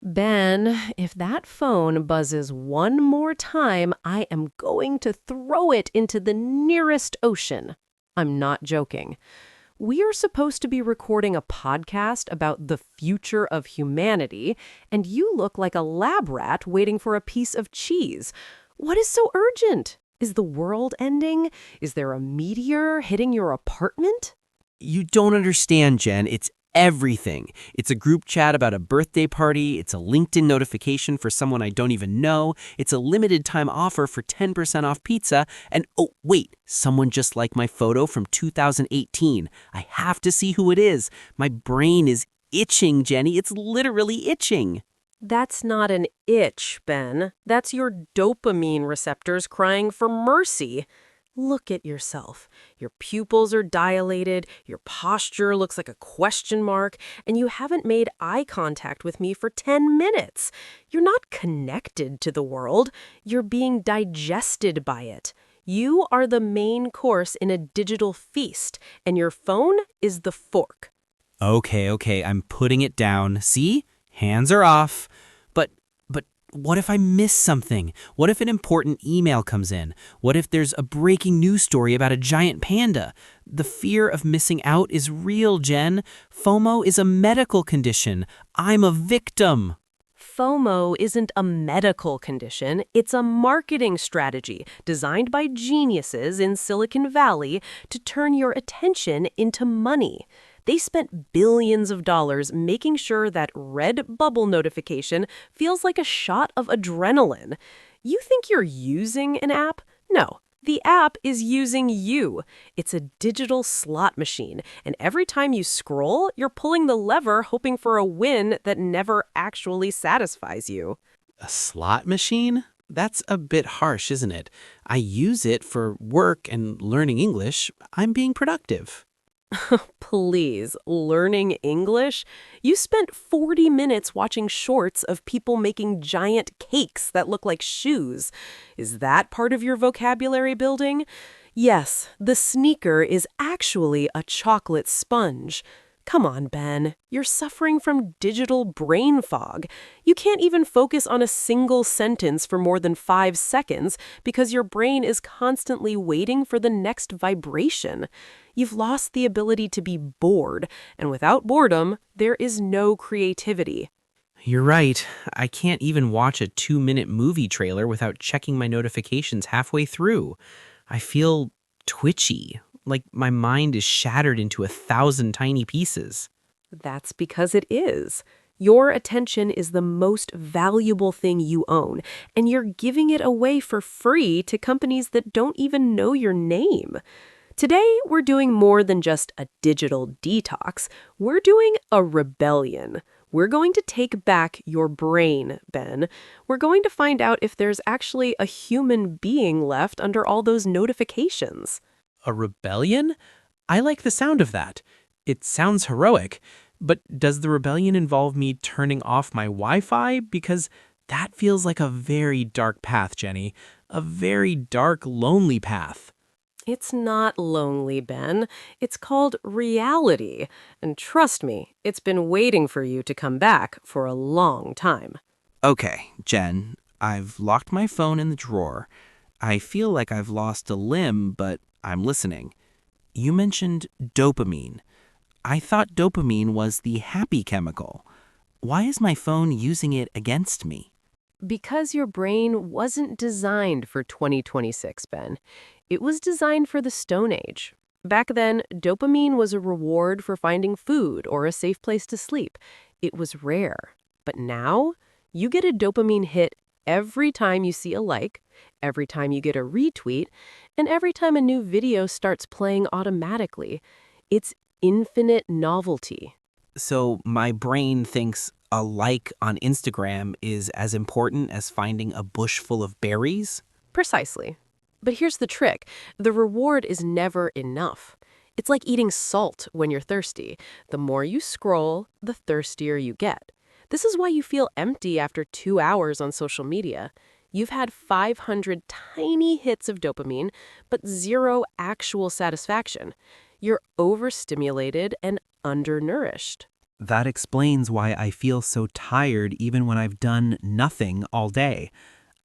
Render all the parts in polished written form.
Ben, if that phone buzzes one more time, I am going to throw it into the nearest ocean. I'm not joking. We are supposed to be recording a podcast about the future of humanity, and you look like a lab rat waiting for a piece of cheese. What is so urgent? Is the world ending? Is there a meteor hitting your apartment? You don't understand, Jen. It's everything. It's a group chat about a birthday party. It's a LinkedIn notification for someone I don't even know. It's a limited time offer for 10% off pizza. And oh, wait, someone just liked my photo from 2018. I have to see who it is. My brain is itching, Jenny. It's literally itching. That's not an itch, Ben. That's your dopamine receptors crying for mercy. Look at yourself. Your pupils are dilated, your posture looks like a question mark, and you haven't made eye contact with me for 10 minutes. You're not connected to the world. You're being digested by it. You are the main course in a digital feast, and your phone is the fork. Okay, I'm putting it down. See? Hands are off. But what if I miss something? What if an important email comes in? What if there's a breaking news story about a giant panda? The fear of missing out is real, Jen. FOMO is a medical condition. I'm a victim. FOMO isn't a medical condition, it's a marketing strategy designed by geniuses in Silicon Valley to turn your attention into money. They spent billions of dollars making sure that red bubble notification feels like a shot of adrenaline. You think you're using an app? No. The app is using you. It's a digital slot machine, and every time you scroll, you're pulling the lever hoping for a win that never actually satisfies you. A slot machine? That's a bit harsh, isn't it? I use it for work and learning English. I'm being productive. Please, learning English? You spent 40 minutes watching shorts of people making giant cakes that look like shoes. Is that part of your vocabulary building? Yes, the sneaker is actually a chocolate sponge. Come on, Ben. You're suffering from digital brain fog. You can't even focus on a single sentence for more than 5 seconds because your brain is constantly waiting for the next vibration. You've lost the ability to be bored, and without boredom, there is no creativity. You're right. I can't even watch a 2-minute movie trailer without checking my notifications halfway through. I feel twitchy, like my mind is shattered into 1,000 tiny pieces. That's because it is. Your attention is the most valuable thing you own, and you're giving it away for free to companies that don't even know your name. Today, we're doing more than just a digital detox. We're doing a rebellion. We're going to take back your brain, Ben. We're going to find out if there's actually a human being left under all those notifications. A rebellion? I like the sound of that. It sounds heroic. But does the rebellion involve me turning off my Wi-Fi? Because that feels like a very dark path, Jenny. A very dark, lonely path. It's not lonely, Ben. It's called reality. And trust me, it's been waiting for you to come back for a long time. Okay, Jen, I've locked my phone in the drawer. I feel like I've lost a limb, but I'm listening. You mentioned dopamine. I thought dopamine was the happy chemical. Why is my phone using it against me? Because your brain wasn't designed for 2026, Ben. It was designed for the Stone Age. Back then, dopamine was a reward for finding food or a safe place to sleep. It was rare. But now, you get a dopamine hit every time you see a like, every time you get a retweet, and every time a new video starts playing automatically. It's infinite novelty. So my brain thinks a like on Instagram is as important as finding a bush full of berries? Precisely. But here's the trick. The reward is never enough. It's like eating salt when you're thirsty. The more you scroll, the thirstier you get. This is why you feel empty after 2 hours on social media. You've had 500 tiny hits of dopamine, but 0 actual satisfaction. You're overstimulated and undernourished. That explains why I feel so tired even when I've done nothing all day.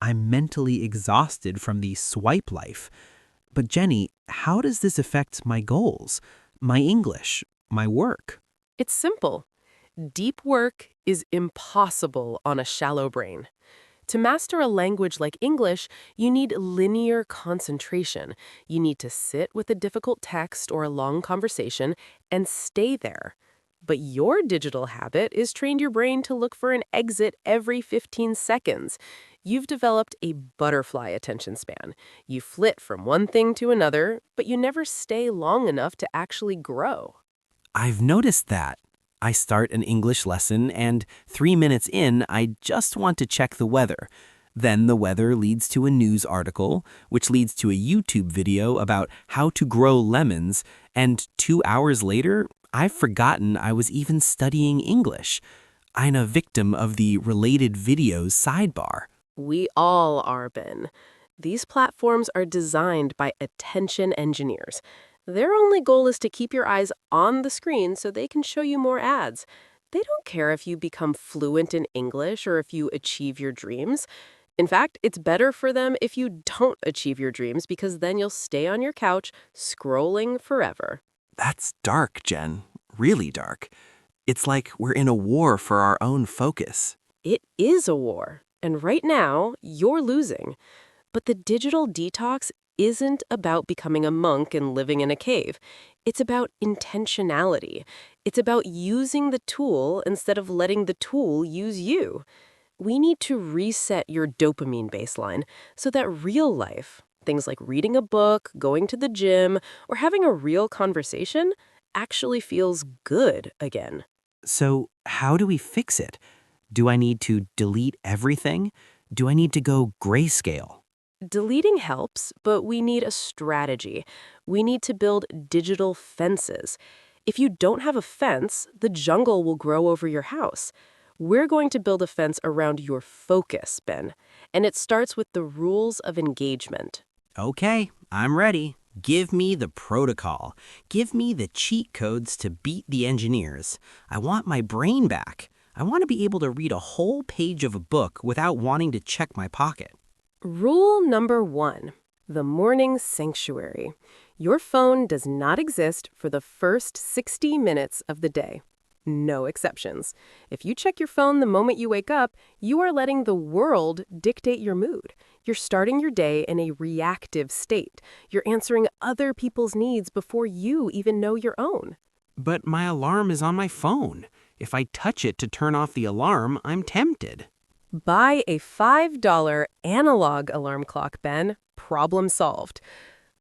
I'm mentally exhausted from the swipe life. But Jenny, how does this affect my goals, my English, my work? It's simple. Deep work is impossible on a shallow brain. To master a language like English, you need linear concentration. You need to sit with a difficult text or a long conversation and stay there. But your digital habit is trained your brain to look for an exit every 15 seconds. You've developed a butterfly attention span. You flit from one thing to another, but you never stay long enough to actually grow. I've noticed that. I start an English lesson and 3 minutes in, I just want to check the weather. Then the weather leads to a news article, which leads to a YouTube video about how to grow lemons, and 2 hours later, I've forgotten I was even studying English. I'm a victim of the related videos sidebar. We all are, Ben. These platforms are designed by attention engineers. Their only goal is to keep your eyes on the screen so they can show you more ads. They don't care if you become fluent in English or if you achieve your dreams. In fact, it's better for them if you don't achieve your dreams because then you'll stay on your couch scrolling forever. That's dark, Jen. Really dark. It's like we're in a war for our own focus. It is a war, and right now, you're losing. But the digital detox isn't about becoming a monk and living in a cave. It's about intentionality. It's about using the tool instead of letting the tool use you. We need to reset your dopamine baseline so that real life, things like reading a book, going to the gym, or having a real conversation, actually feels good again. So, how do we fix it? Do I need to delete everything? Do I need to go grayscale? Deleting helps, but we need a strategy. We need to build digital fences. If you don't have a fence, the jungle will grow over your house. We're going to build a fence around your focus, Ben, and it starts with the rules of engagement. Okay, I'm ready. Give me the protocol. Give me the cheat codes to beat the engineers. I want my brain back. I want to be able to read a whole page of a book without wanting to check my pocket. Rule number 1, the morning sanctuary. Your phone does not exist for the first 60 minutes of the day. No exceptions. If you check your phone the moment you wake up, you are letting the world dictate your mood. You're starting your day in a reactive state. You're answering other people's needs before you even know your own. But my alarm is on my phone. If I touch it to turn off the alarm, I'm tempted. Buy a $5 analog alarm clock, Ben. Problem solved.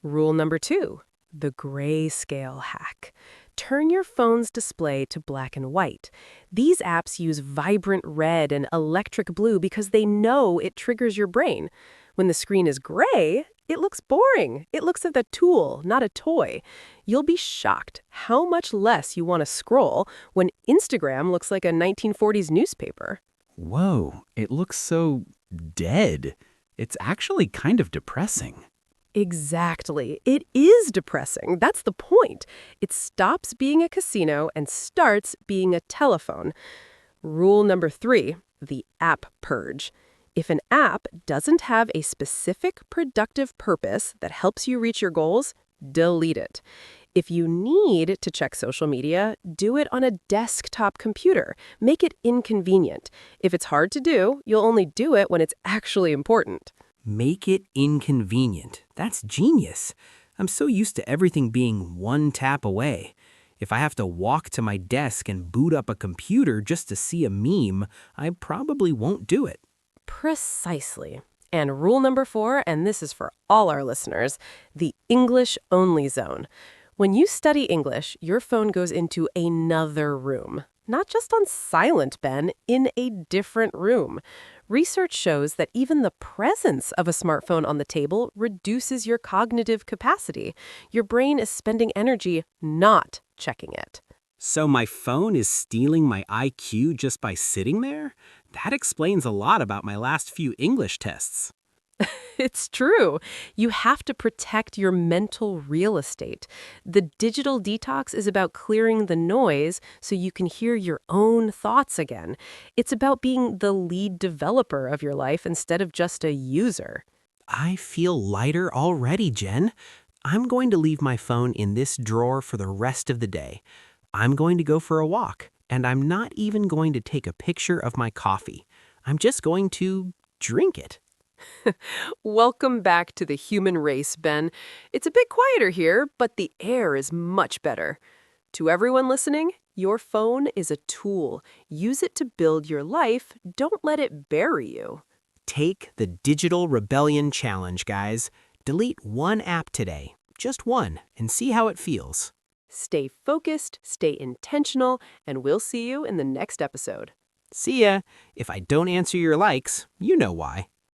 Rule number 2, the grayscale hack. Turn your phone's display to black and white. These apps use vibrant red and electric blue because they know it triggers your brain. When the screen is gray, it looks boring. It looks like a tool, not a toy. You'll be shocked how much less you want to scroll when Instagram looks like a 1940s newspaper. Whoa, it looks so dead. It's actually kind of depressing. Exactly. It is depressing. That's the point. It stops being a casino and starts being a telephone. Rule number 3, the app purge. If an app doesn't have a specific productive purpose that helps you reach your goals, delete it. If you need to check social media, do it on a desktop computer. Make it inconvenient. If it's hard to do, you'll only do it when it's actually important. Make it inconvenient. That's genius. I'm so used to everything being one tap away. If I have to walk to my desk and boot up a computer just to see a meme, I probably won't do it. Precisely. And rule number 4, and this is for all our listeners, the English-only zone. When you study English, your phone goes into another room. Not just on silent, Ben, in a different room. Research shows that even the presence of a smartphone on the table reduces your cognitive capacity. Your brain is spending energy not checking it. So my phone is stealing my IQ just by sitting there? That explains a lot about my last few English tests. It's true. You have to protect your mental real estate. The digital detox is about clearing the noise so you can hear your own thoughts again. It's about being the lead developer of your life instead of just a user. I feel lighter already, Jen. I'm going to leave my phone in this drawer for the rest of the day. I'm going to go for a walk, and I'm not even going to take a picture of my coffee. I'm just going to drink it. Welcome back to the human race, Ben. It's a bit quieter here, but the air is much better. To everyone listening, your phone is a tool. Use it to build your life. Don't let it bury you. Take the Digital Rebellion Challenge, guys. Delete one app today, just one, and see how it feels. Stay focused, stay intentional, and we'll see you in the next episode. See ya. If I don't answer your likes, you know why.